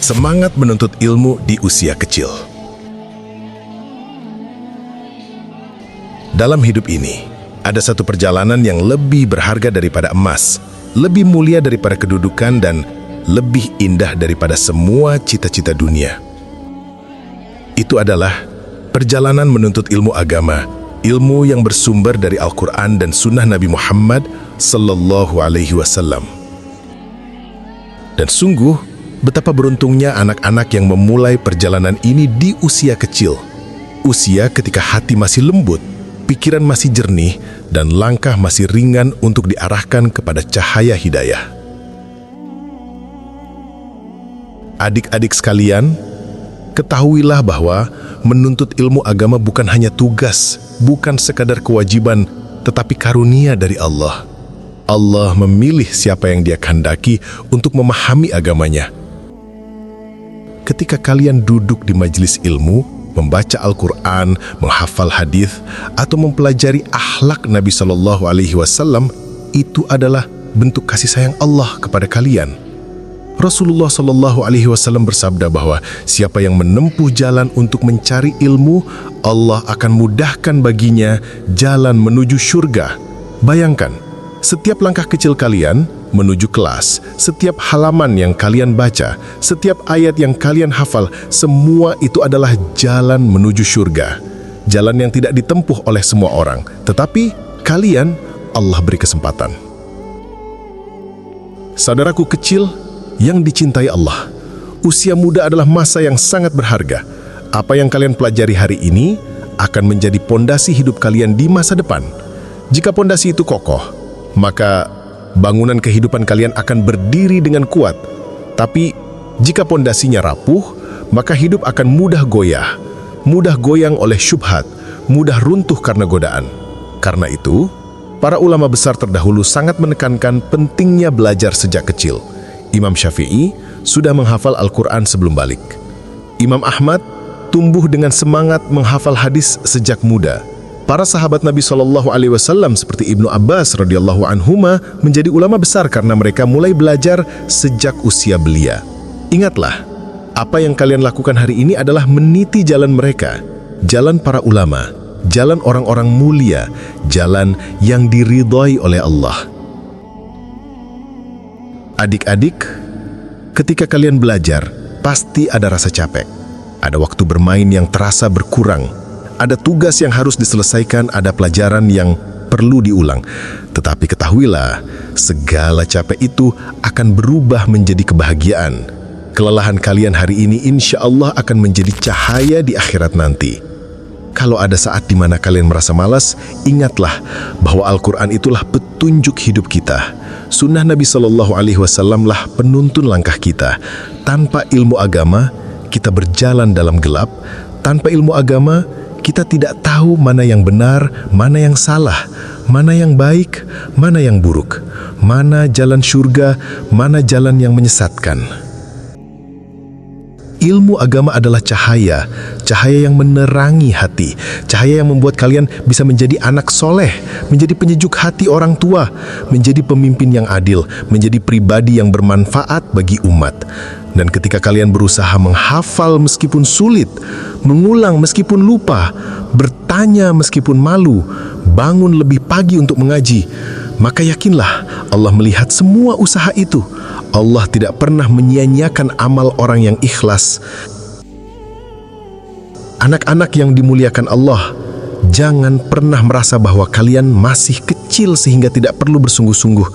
Semangat menuntut ilmu di usia kecil. Dalam hidup ini, ada satu perjalanan yang lebih berharga daripada emas, lebih mulia daripada kedudukan, dan lebih indah daripada semua cita-cita dunia. Itu adalah perjalanan menuntut ilmu agama, ilmu yang bersumber dari Al-Quran dan Sunnah Nabi Muhammad Sallallahu Alaihi Wasallam. Dan sungguh, betapa beruntungnya anak-anak yang memulai perjalanan ini di usia kecil. Usia ketika hati masih lembut, pikiran masih jernih, dan langkah masih ringan untuk diarahkan kepada cahaya hidayah. Adik-adik sekalian, ketahuilah bahwa menuntut ilmu agama bukan hanya tugas, bukan sekadar kewajiban, tetapi karunia dari Allah. Allah memilih siapa yang Dia kehendaki untuk memahami agamanya. Ketika kalian duduk di majelis ilmu, membaca Al-Quran, menghafal hadis, atau mempelajari akhlak Nabi Shallallahu Alaihi Wasallam, itu adalah bentuk kasih sayang Allah kepada kalian. Rasulullah Shallallahu Alaihi Wasallam bersabda bahwa siapa yang menempuh jalan untuk mencari ilmu, Allah akan mudahkan baginya jalan menuju surga. Bayangkan, setiap langkah kecil kalian menuju kelas, setiap halaman yang kalian baca, setiap ayat yang kalian hafal, semua itu adalah jalan menuju surga. Jalan yang tidak ditempuh oleh semua orang, tetapi kalian, Allah beri kesempatan. Saudaraku kecil yang dicintai Allah, usia muda adalah masa yang sangat berharga. Apa yang kalian pelajari hari ini akan menjadi pondasi hidup kalian di masa depan. Jika pondasi itu kokoh, maka bangunan kehidupan kalian akan berdiri dengan kuat. Tapi jika pondasinya rapuh, maka hidup akan mudah goyah, mudah goyang oleh syubhat, mudah runtuh karena godaan. Karena itu, para ulama besar terdahulu sangat menekankan pentingnya belajar sejak kecil. Imam Syafi'i sudah menghafal Al-Quran sebelum balik. Imam Ahmad tumbuh dengan semangat menghafal hadis sejak muda. Para sahabat Nabi Shallallahu Alaihi Wasallam seperti Ibnu Abbas radhiyallahu anhuma menjadi ulama besar karena mereka mulai belajar sejak usia belia. Ingatlah, apa yang kalian lakukan hari ini adalah meniti jalan mereka, jalan para ulama, jalan orang-orang mulia, jalan yang diridhai oleh Allah. Adik-adik, ketika kalian belajar, pasti ada rasa capek. Ada waktu bermain yang terasa berkurang. Ada tugas yang harus diselesaikan, ada pelajaran yang perlu diulang. Tetapi ketahuilah, segala capek itu akan berubah menjadi kebahagiaan. Kelelahan kalian hari ini insya Allah akan menjadi cahaya di akhirat nanti. Kalau ada saat di mana kalian merasa malas, ingatlah bahwa Al-Quran itulah petunjuk hidup kita. Sunnah Nabi Shallallahu Alaihi Wasallam lah penuntun langkah kita. Tanpa ilmu agama, kita berjalan dalam gelap. Tanpa ilmu agama, kita tidak tahu mana yang benar, mana yang salah, mana yang baik, mana yang buruk, mana jalan surga, mana jalan yang menyesatkan. Ilmu agama adalah cahaya, cahaya yang menerangi hati, cahaya yang membuat kalian bisa menjadi anak soleh, menjadi penyejuk hati orang tua, menjadi pemimpin yang adil, menjadi pribadi yang bermanfaat bagi umat. Dan ketika kalian berusaha menghafal meskipun sulit, mengulang meskipun lupa, bertanya meskipun malu, bangun lebih pagi untuk mengaji, maka yakinlah Allah melihat semua usaha itu. Allah tidak pernah menyia-nyiakan amal orang yang ikhlas. Anak-anak yang dimuliakan Allah, jangan pernah merasa bahwa kalian masih kecil sehingga tidak perlu bersungguh-sungguh.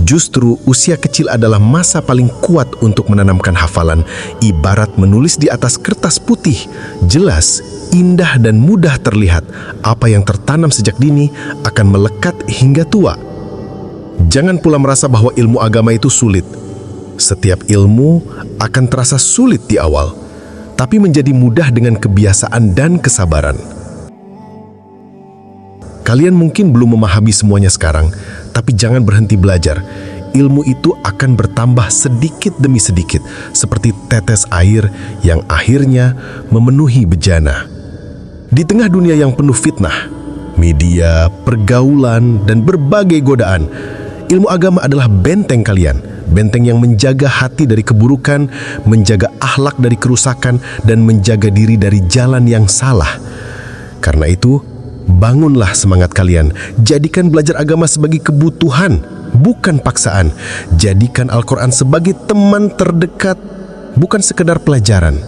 Justru usia kecil adalah masa paling kuat untuk menanamkan hafalan, ibarat menulis di atas kertas putih. Jelas, indah dan mudah terlihat. Apa yang tertanam sejak dini akan melekat hingga tua. Jangan pula merasa bahwa ilmu agama itu sulit. Setiap ilmu akan terasa sulit di awal, tapi menjadi mudah dengan kebiasaan dan kesabaran. Kalian mungkin belum memahami semuanya sekarang, tapi jangan berhenti belajar. Ilmu itu akan bertambah sedikit demi sedikit, seperti tetes air yang akhirnya memenuhi bejana. Di tengah dunia yang penuh fitnah, media, pergaulan, dan berbagai godaan, Ilmu agama adalah benteng kalian, benteng yang menjaga hati dari keburukan, menjaga akhlak dari kerusakan, dan menjaga diri dari jalan yang salah. Karena itu, bangunlah semangat kalian. Jadikan belajar agama sebagai kebutuhan, bukan paksaan. Jadikan Al-Quran sebagai teman terdekat, bukan sekedar pelajaran.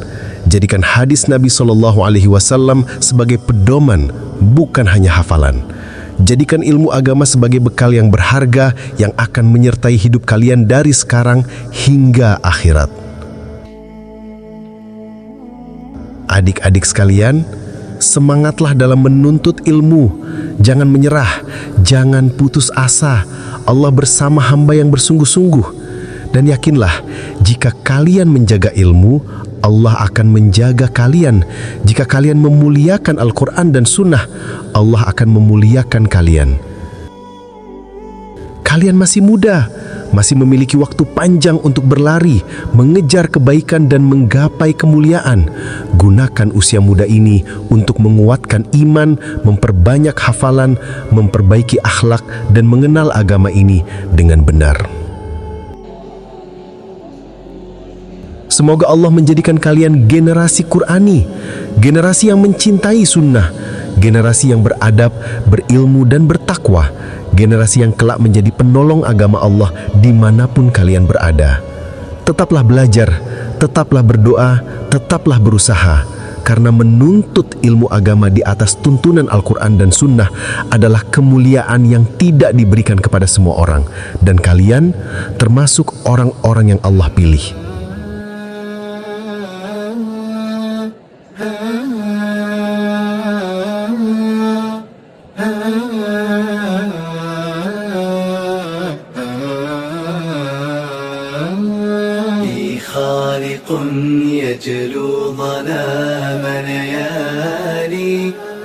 Jadikan hadis Nabi SAW sebagai pedoman, bukan hanya hafalan. Jadikan ilmu agama sebagai bekal yang berharga yang akan menyertai hidup kalian dari sekarang hingga akhirat. Adik-adik sekalian, semangatlah dalam menuntut ilmu. Jangan menyerah, jangan putus asa. Allah bersama hamba yang bersungguh-sungguh. Dan yakinlah, jika kalian menjaga ilmu, Allah akan menjaga kalian. Jika kalian memuliakan Al-Quran dan Sunnah, Allah akan memuliakan kalian. Kalian masih muda, masih memiliki waktu panjang untuk berlari, mengejar kebaikan dan menggapai kemuliaan. Gunakan usia muda ini untuk menguatkan iman, memperbanyak hafalan, memperbaiki akhlak, dan mengenal agama ini dengan benar. Semoga Allah menjadikan kalian generasi Qur'ani, generasi yang mencintai sunnah, generasi yang beradab, berilmu dan bertakwa, generasi yang kelak menjadi penolong agama Allah dimanapun kalian berada. Tetaplah belajar, tetaplah berdoa, tetaplah berusaha, karena menuntut ilmu agama di atas tuntunan Al-Quran dan Sunnah adalah kemuliaan yang tidak diberikan kepada semua orang, dan kalian termasuk orang-orang yang Allah pilih. خالق يجلو ظلام ليالي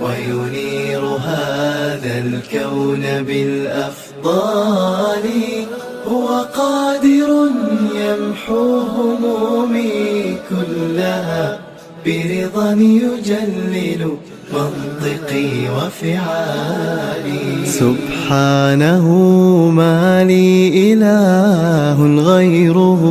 وينير هذا الكون بالأفضال هو قادر يمحو همومي كلها برضا يجلل منطقي وفعالي سبحانه ما لي إله غيره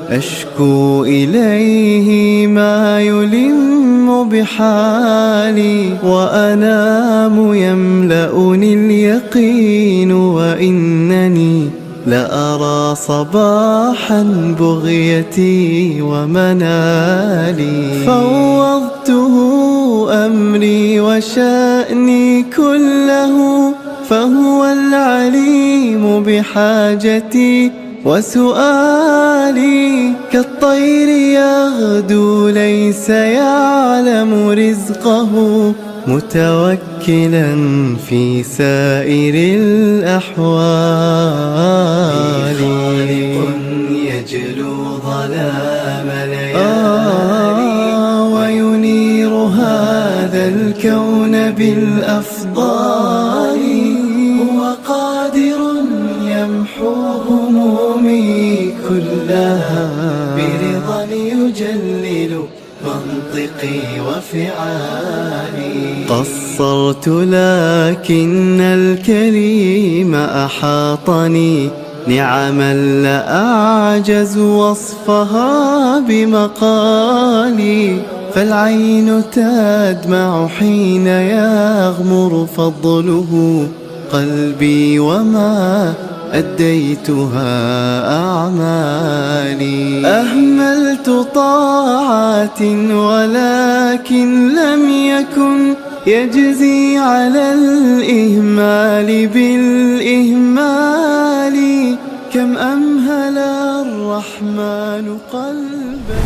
أشكو إليه ما يلم بحالي وأنام يملأني اليقين وإنني لأرى صباحا بغيتي ومنالي فوضته أمري وشأني كله فهو العليم بحاجتي وسؤالي كالطير يغدو ليس يعلم رزقه متوكلا في سائر الأحوال خالق يجلو ظلام ليالي وينير هذا الكون بالأفضال هو قادر يمحو همومي كلها برضا يجلل منطقي وفعالي قصرت لكن الكريم أحاطني نعما لا أعجز وصفها بمقالي فالعين تدمع حين يغمر فضله قلبي وما أديتها أعمالي أهملت طاعات ولكن لم يكن يجزي على الإهمال بالإهمال كم أمهل الرحمن قلبا